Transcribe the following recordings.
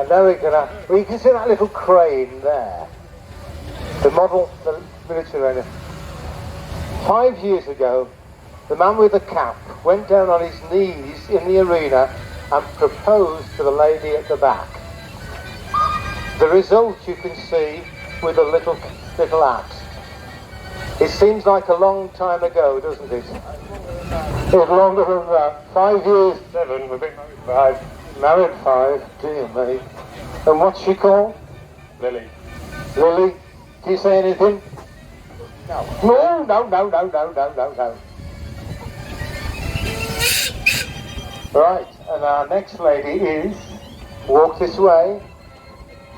And now we're gonna, well, you can see that little crane there. The model, the military arena. 5 years ago, the man with the cap went down on his knees in the arena and proposed to the lady at the back. The result you can see with a little axe. It seems like a long time ago, doesn't it? It's longer than that. 5 years, 7, we've been married 5. Married 5, dear me. And what's she called? Lily. Lily? Do you say anything? No. No. Right, and our next lady is, walk this way.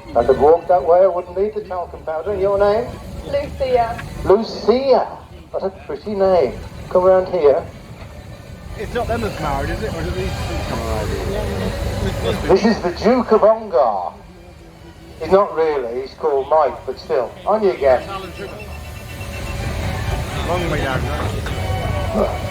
If I could walk that way, I wouldn't need the talcum powder. Your name? Lucia. Lucia. What a pretty name. Come around here. It's not them that's married, is it? Or is it these two coming around? This is the Duke of Ongar. He's not really, he's called Mike, but still. On you get. Long way down, no?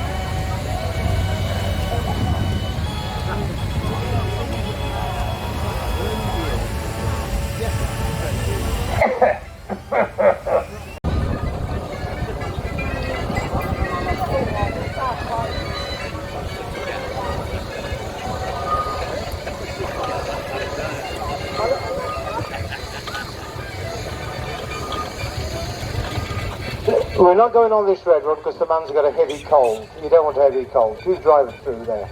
We're not going on this red road because the man's got a heavy cold. You don't want a heavy cold. Who's driving through there?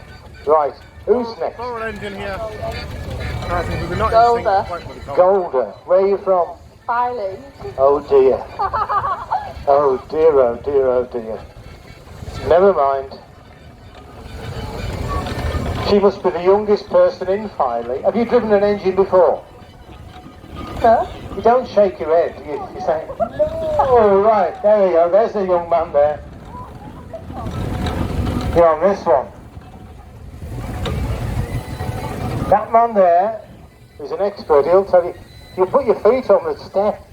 Right, who's next? Forward engine here. We're not Golda. Golda. Where are you from? Filing. Oh dear. Oh dear, oh dear, oh dear. Never mind. She must be the youngest person in Filey. Have you driven an engine before? Huh? You don't shake your head. You say, oh right, there you go. There's a young man there. You're on this one. That man there is an expert. He'll tell you, you put your feet on the steps.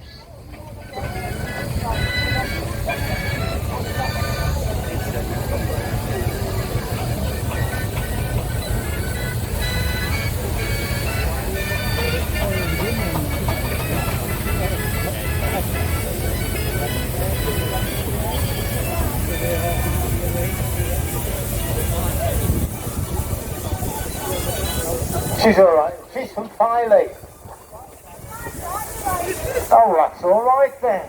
She's alright. She's from Filey. Oh, that's alright then.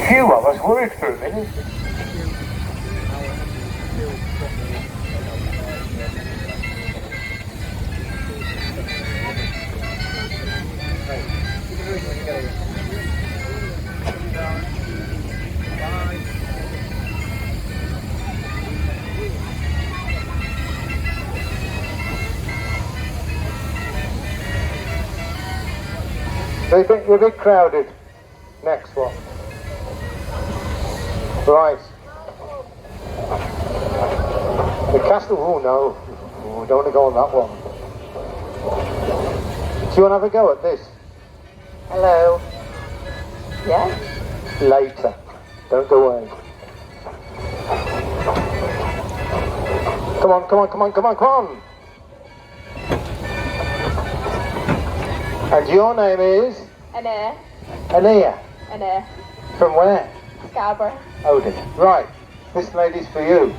Phew, I was worried for a minute. You're a bit crowded. Next one. Right. The castle, oh no. Oh, we don't want to go on that one. Do you want to have a go at this? Hello. Yeah? Later. Don't go away. Come on, come on, come on, come on, come on. And your name is? Anna. Ania. Anna. From where? Scarborough. Oh dear. Right. This lady's for you.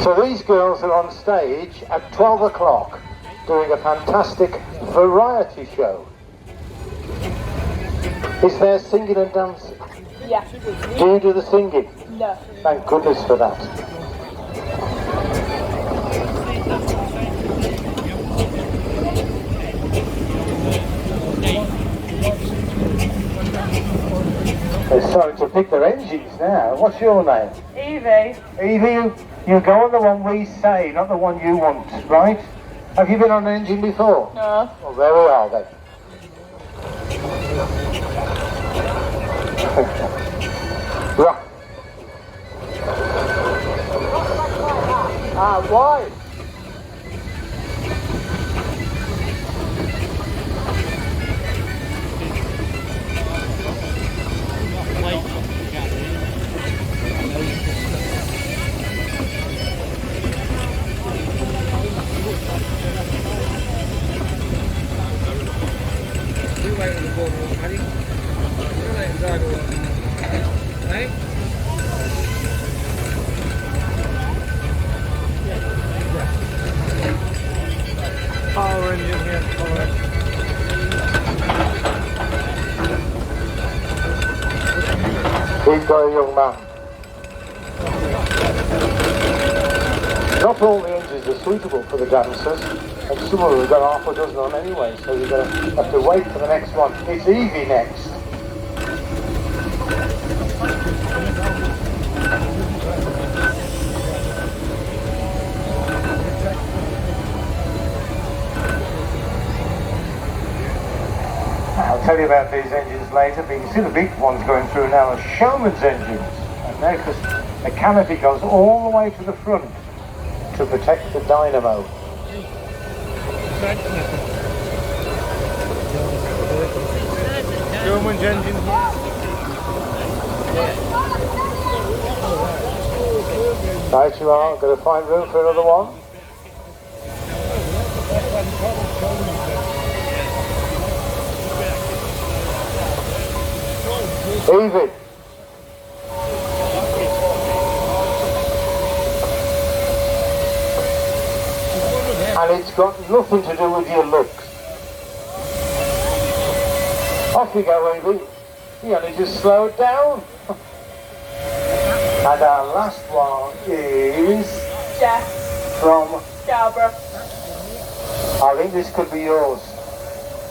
So these girls are on stage at 12 o'clock doing a fantastic variety show. Is there singing and dancing? Yeah. Do you do the singing? No. Thank goodness for that. They're starting to pick their engines now. What's your name? Evie. Evie, you go on the one we say, not the one you want, right? Have you been on an engine before? No. Well, there we are then. Right. Ah, why? Power engine here, power. He's got a young man. Not all the engines are suitable for the dancers, and some of them have got half a dozen on anyway, so you're going to have to wait for the next one. It's Evie next. I'll tell you about these engines later, but you can see the big ones going through now are showman's engines. And now the canopy goes all the way to the front to protect the dynamo. Showman's engine here. Right you are, going to find room for another one. Evie. And it's got nothing to do with your looks. Off you go, Evie. You only just slowed down. And our last one is Jess from Scarborough. I think this could be yours.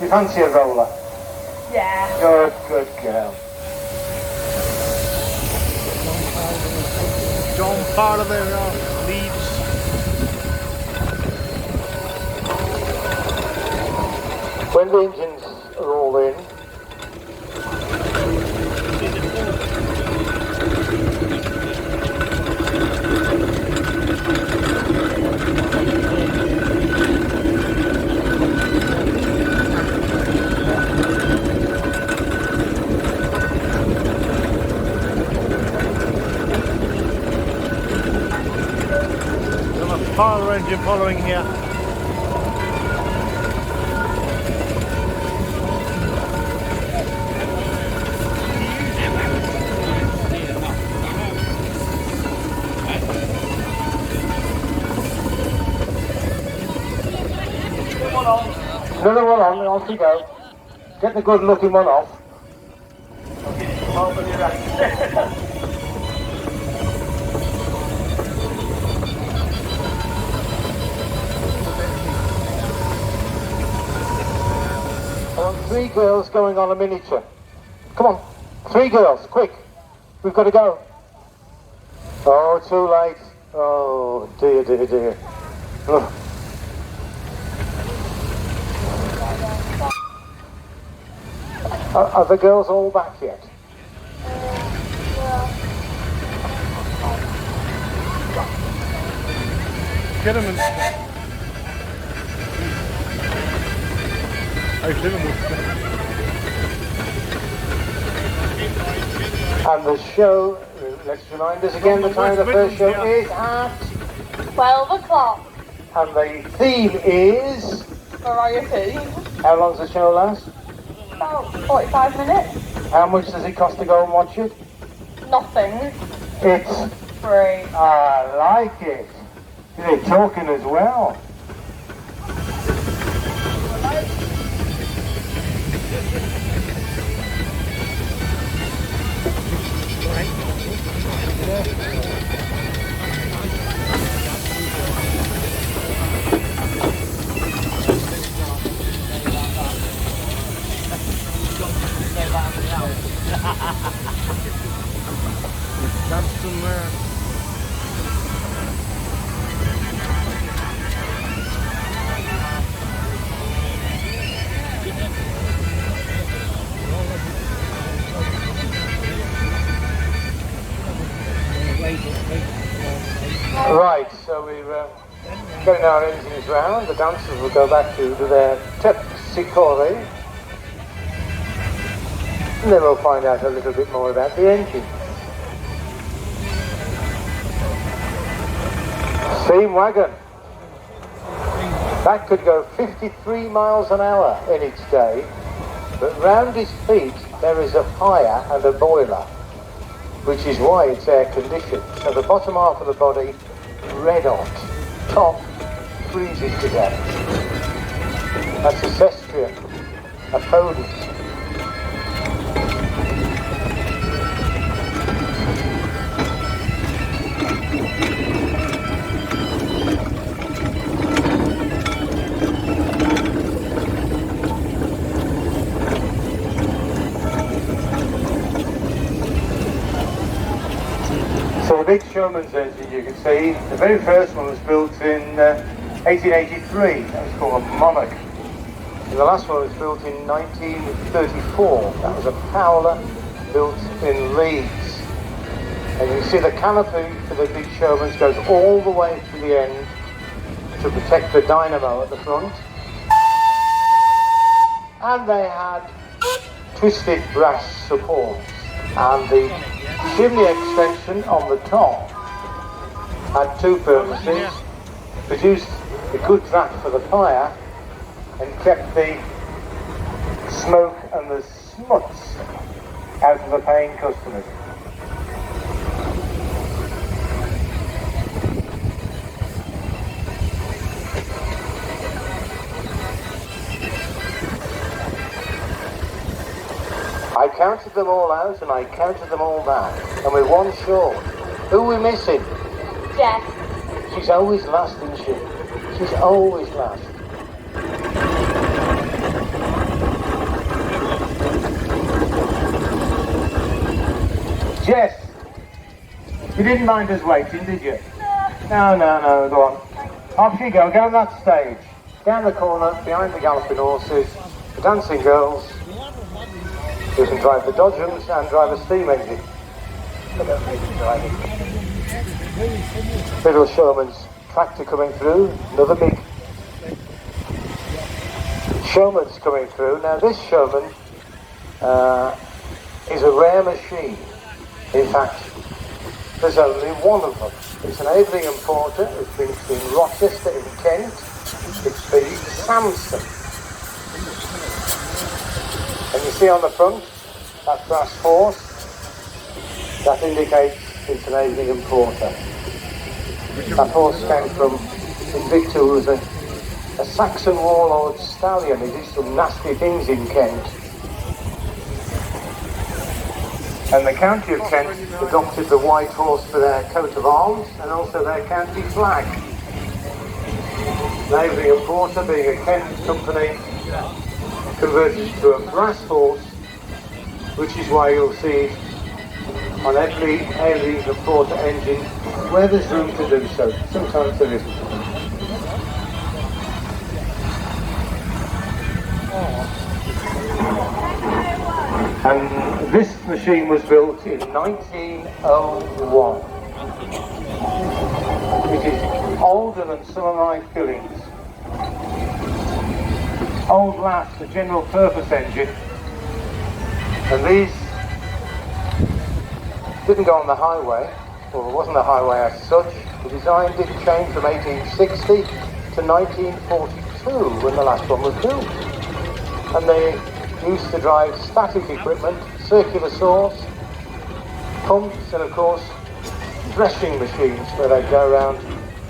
You fancy a roller? Yeah. Good girl. John Farley leads. When the engines are all in, Power engine following here. another one on, off you go. Get the good looking one off. I want 3 girls going on a miniature. Come on, 3 girls, quick. We've got to go. Oh, too late. Oh, dear. Oh. Are the girls all back yet? Get him in. And the show, let's remind us again, the time of the first show is at 12 o'clock. and the theme is... Variety. How long does the show last? About 45 minutes. How much does it cost to go and watch it? Nothing. It's... Free. I like it. They're talking as well. Right, so we're getting our engines round. The dancers will go back to their terpsichore, and then we'll find out a little bit more about the engine. Steam wagon. That could go 53 miles an hour in its day. but round his feet there is a fire and a boiler, which is why it's air conditioned. So the bottom half of the body, red hot, top freezing to death. That's a cestrium, a podent. So the big Showman's engine, you can see, the very first one was built in 1883. That was called a Monarch. And the last one was built in 1934. That was a Powler built in Leeds. And you can see the canopy for the big Showman's goes all the way to the end to protect the dynamo at the front. And they had twisted brass supports. And the chimney extension on the top had two purposes: produced a good draft for the fire and kept the smoke and the smuts out of the paying customers. I counted them all out and I counted them all back, and we're one short. Who are we missing? Jess. She's always last, isn't she? She's always last. Jess, you didn't mind us waiting, did you? No, go on. Off you go, get on that stage. Down the corner, behind the galloping horses, the Dancing Gorls. You can drive the Dodgems and drive a steam engine. Little Showman's tractor coming through, another big Showman's coming through. Now this Showman is a rare machine. In fact, there's only one of them. It's an Aveling importer. It's been in Rochester in Kent. It's the Samson. And you see on the front, that brass horse, that indicates it's an Aveling importer. That horse came from Invicta, who was a Saxon warlord stallion. He did some nasty things in Kent. And the county of Kent adopted the white horse for their coat of arms and also their county flag. The Aveling importer, being a Kent company, converted to a brass horse, which is why you'll see on every Aveling importer engine where there's room to do so. Sometimes there isn't. And this machine was built in 1901. It is older than some of my fillings. Old Lass, a general purpose engine. And these didn't go on the highway, or it wasn't a highway as such. The design didn't change from 1860 to 1942 when the last one was built. And they used to drive static equipment, circular saws, pumps, and of course threshing machines where they'd go around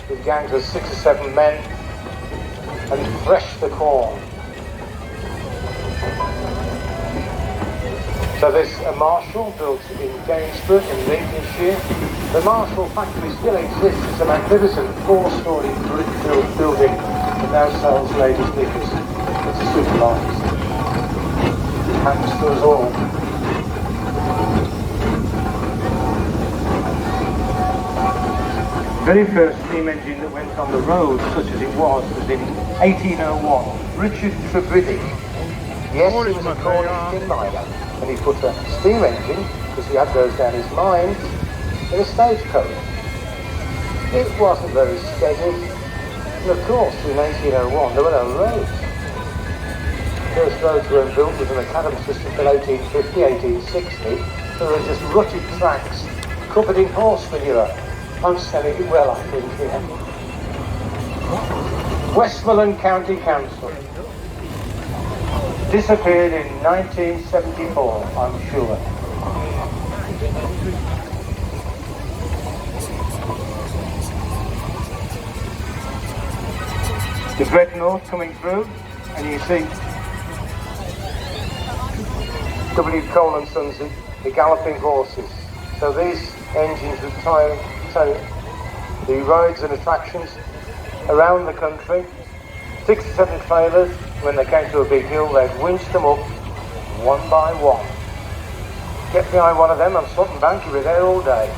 with gangs of 6 or 7 men and thresh the corn. So there's a Marshall built in Gainsborough in Lincolnshire. The Marshall factory still exists. It's a magnificent 4-storey brick-built building that now sells ladies' knickers. It's a supermarket. It happens to us all. The very first steam engine that went on the road, such as it was in 1801. Richard Trevithick. Yes, he was a Cornish tin miner. And he put a steam engine, because he had those down his mines, in a stagecoach. It wasn't very steady. And of course, in 1801, there were no roads. The first roads weren't built with an macadam system until 1850, 1860. So they were just rutted tracks, covered in horse manure. I'm selling it well, I think, here. Westmoreland County Council. Disappeared in 1974, I'm sure. The Dreadnought coming through, and you see W. Cole and Sons, the galloping horses. So these engines would tie the rides and attractions around the country. 6 or 7 trailers, when they came to a big hill, they'd winch them up one by one. Get behind one of them and Sutton Bank, you'll be there all day.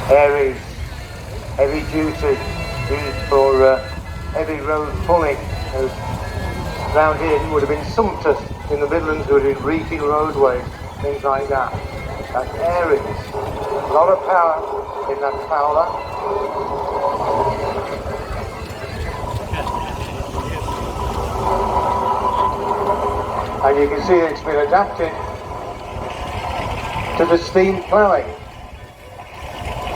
Aries, heavy duty, used for heavy road pulling. Round here it would have been Sumters, in the Midlands would have been reefing roadways, things like that. That's Aries. A lot of power in that Fowler. And you can see it's been adapted to the steam ploughing.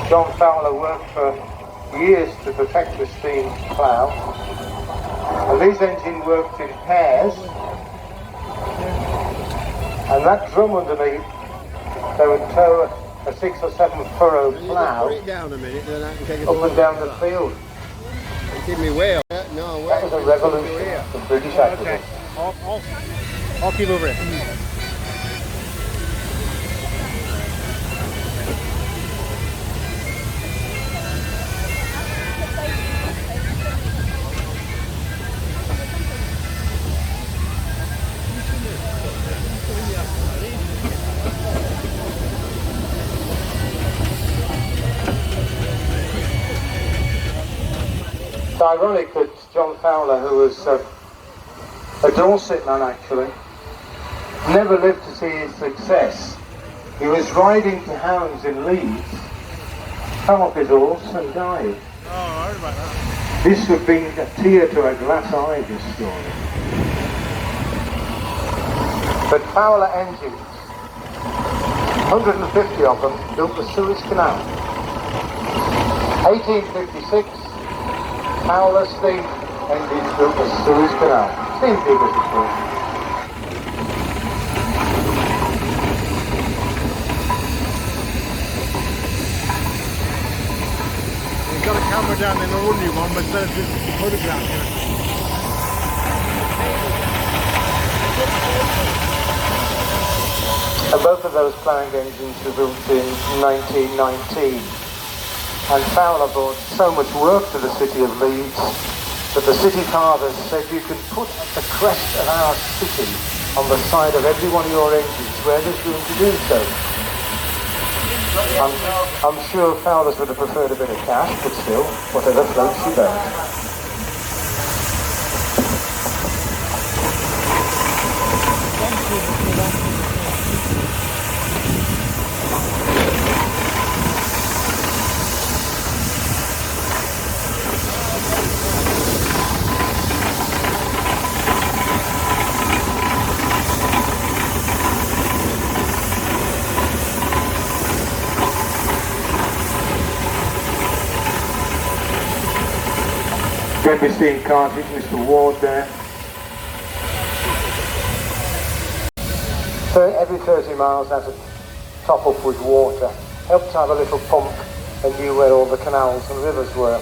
John Fowler worked for years to perfect the steam plough, and these engines worked in pairs, and that drum underneath, they would tow a 6 or 7 furrow plough Put it down a minute, then I can take it up and down the field. Give me way. No, That was a revolution for British agriculture. I'll keep over it. It's ironic that John Fowler, who was a Dorset man actually, never lived to see his success. He was riding to hounds in Leeds, fell off his horse and died. Oh, I heard about that. This would be a tear to a glass eye, this story. But Fowler engines, 150 of them, built the Suez Canal. 1856, Fowler steam engines built the Suez Canal. Steam diggers, of course. You've got a camera down there, no wouldn't you, Mum, but instead of just photographing. And both of those ploughing engines were built in 1919. And Fowler brought so much work to the city of Leeds that the city fathers said, you can put the crest of our city on the side of every one of your engines where there's room to do so. I'm sure Fowlers would have preferred a bit of cash, but still, whatever floats your boat. We're seeing Cartridge, Mr. Ward there. So every 30 miles has to top up with water. Helped to have a little pump and knew where all the canals and rivers were.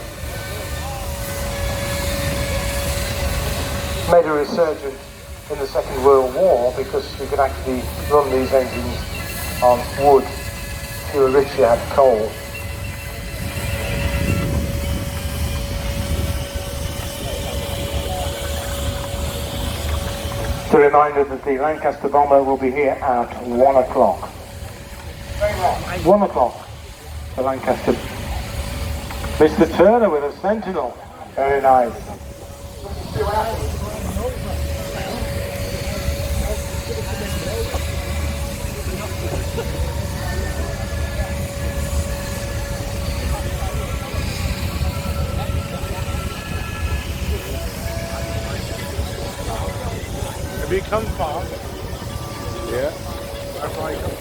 Made a resurgence in the Second World War because we could actually run these engines on wood. If you were rich, you had coal. Just a reminder that the Lancaster bomber will be here at 1 o'clock. 1 o'clock, the Lancaster. Mr. Turner with a Sentinel. Very nice. Have you come far? Yeah. How far you come?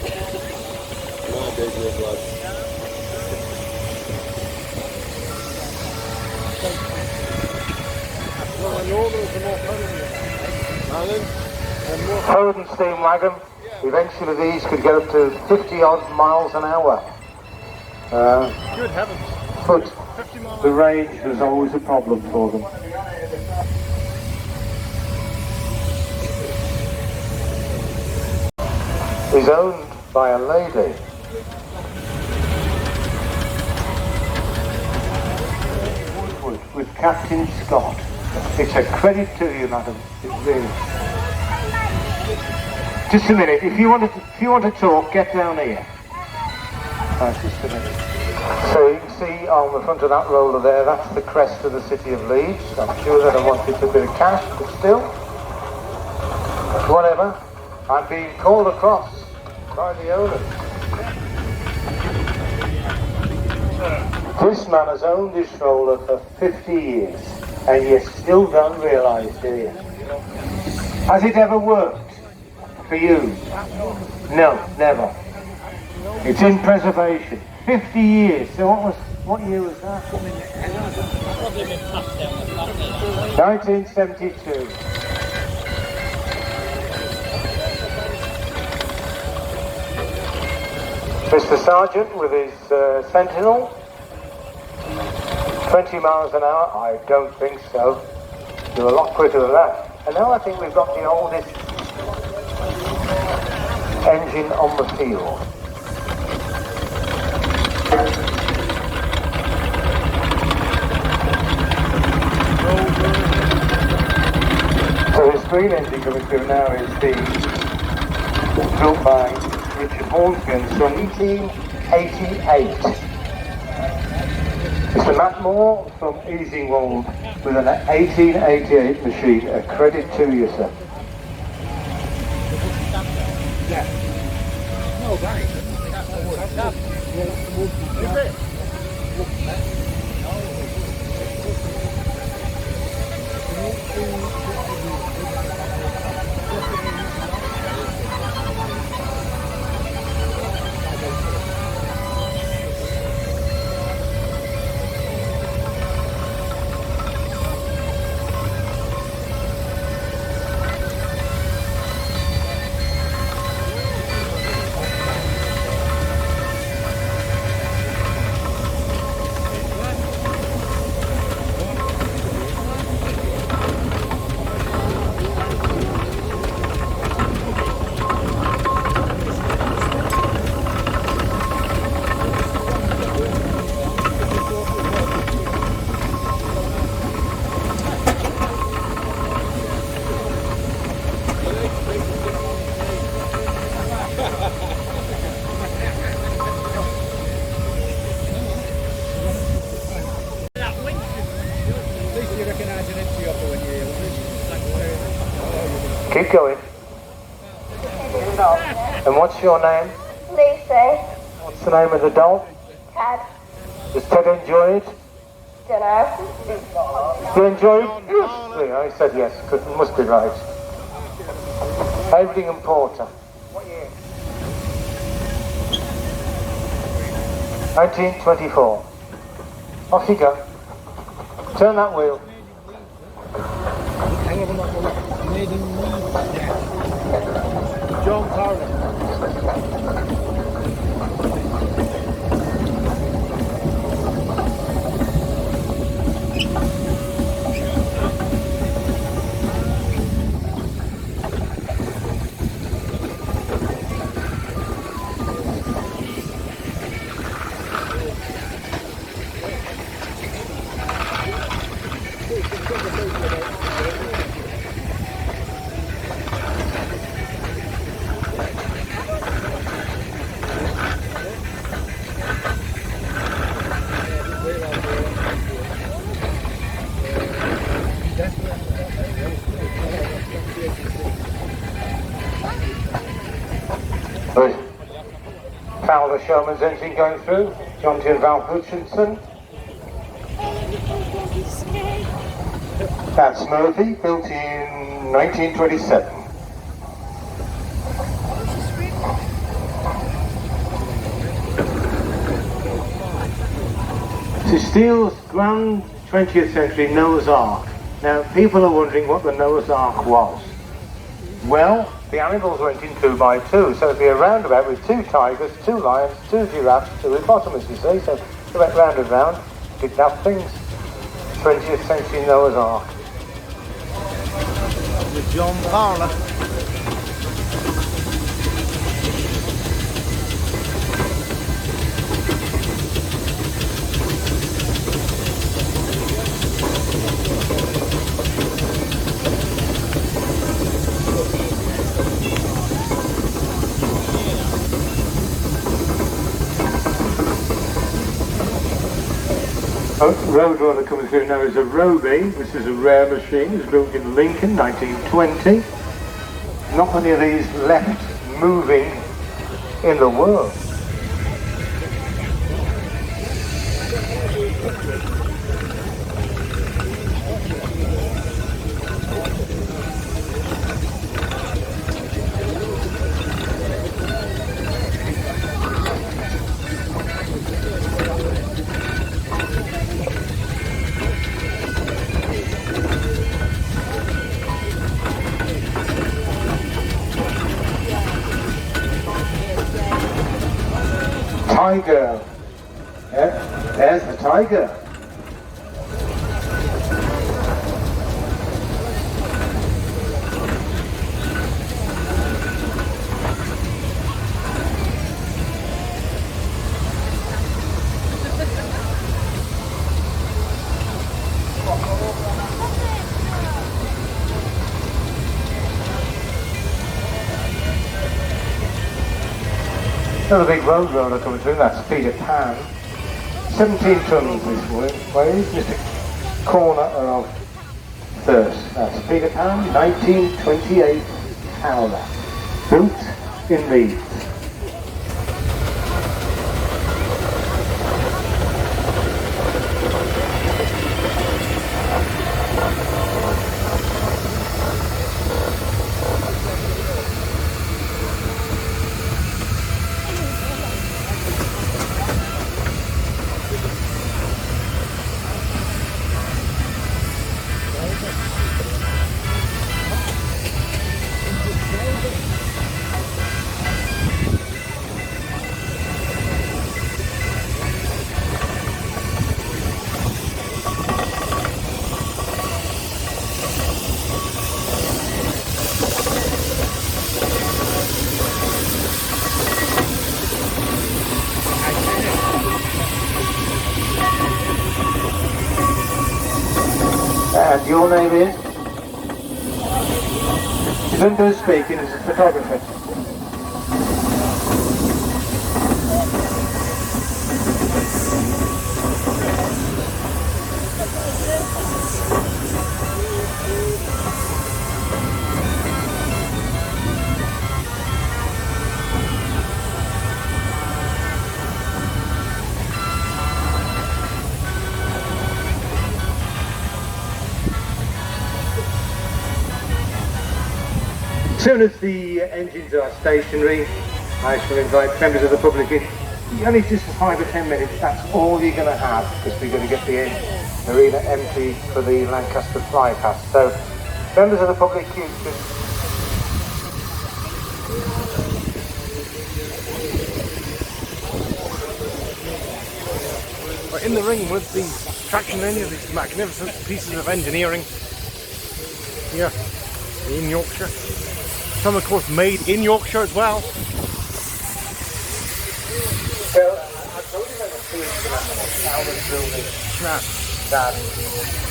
No, there's no blood. Foden steam wagon. Eventually these could get up to 50 odd miles an hour. Good heavens. But 50 miles. the range was always a problem for them. Is owned by a lady. Woodward with Captain Scott. It's a credit to you, madam. It really. Just a minute. If you want to talk, get down here. Just a minute. So you can see on the front of that roller there, that's the crest of the city of Leeds. I'm sure that I wanted a bit of cash, but still, whatever. I'm being called across by the owners. This man has owned this roller for 50 years, and you still don't realise, do you? Has it ever worked for you? No, never. It's in preservation. 50 years. So what year was that? 1972. Mr. Sergeant with his Sentinel. 20 miles an hour? I don't think so. Do a lot quicker than that. And now I think we've got the oldest engine on the field. So this green engine coming through now is built by Richard Hornsby, so 1888. Mr. Matt Moore from Easingwold with an 1888 machine. A credit to you, sir. Yeah. No, right. Keep going. And what's your name? Lucy. What's the name of the dog? Ted. Does Ted enjoy it? Dunno. Do you enjoy it? Yes. I said yes. Must be right. Aveling and Porter. What year? 1924. Off you go. Turn that wheel. John Carter. Fowler Showman's engine going through. John T. and Val Hutchinson. That's Murphy, built in 1927. To Steele's grand 20th century Noah's Ark. Now, people are wondering what the Noah's Ark was. Well, the animals went in 2 by 2, so it'd be a roundabout with 2 tigers, 2 lions, 2 giraffes, 2 hippopotamuses, you see, so they went round and round, did daft things. 20th century Noah's Ark. With John Fowler. Road runner coming through now is a Roby, which is a rare machine. It was built in Lincoln, 1920. Not many of these left moving in the world. Tiger. Yeah, there's the tiger. Another big road roller coming through, that's Peter Pan. 17 tons this weighs, just a corner of Thirst. That's Peter Pan, 1928 Howler. Built in Leeds. And your name is? You don't do speaking, it's a photographer. As soon as the engines are stationary, I shall invite members of the public in. Only just 5 or 10 minutes, that's all you're going to have, because we're going to get the arena empty for the Lancaster fly past. So, members of the public, you should... We're in the ring with the traction engine, these magnificent pieces of engineering here in Yorkshire. Some, of course, made in Yorkshire as well. So, I told you about the Towers building. That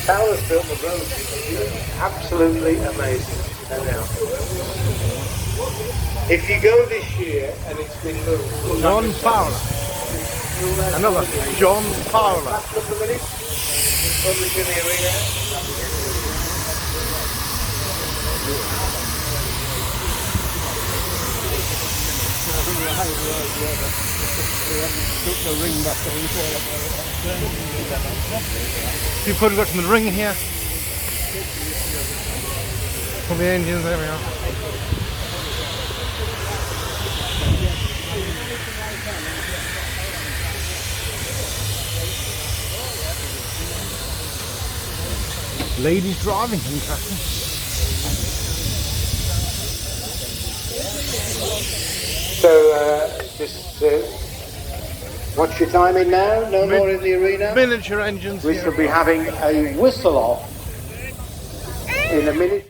Towers built the road. Absolutely amazing. If you go this year and it's been moved... John Fowler. Another John Fowler. Last couple of minutes. Public in the arena. Few photographs from the ring here. From the engines, there we are. Ladies driving, interesting. So, just watch your timing now, no more in the arena. Miniature engines. We shall be having a whistle off in a minute.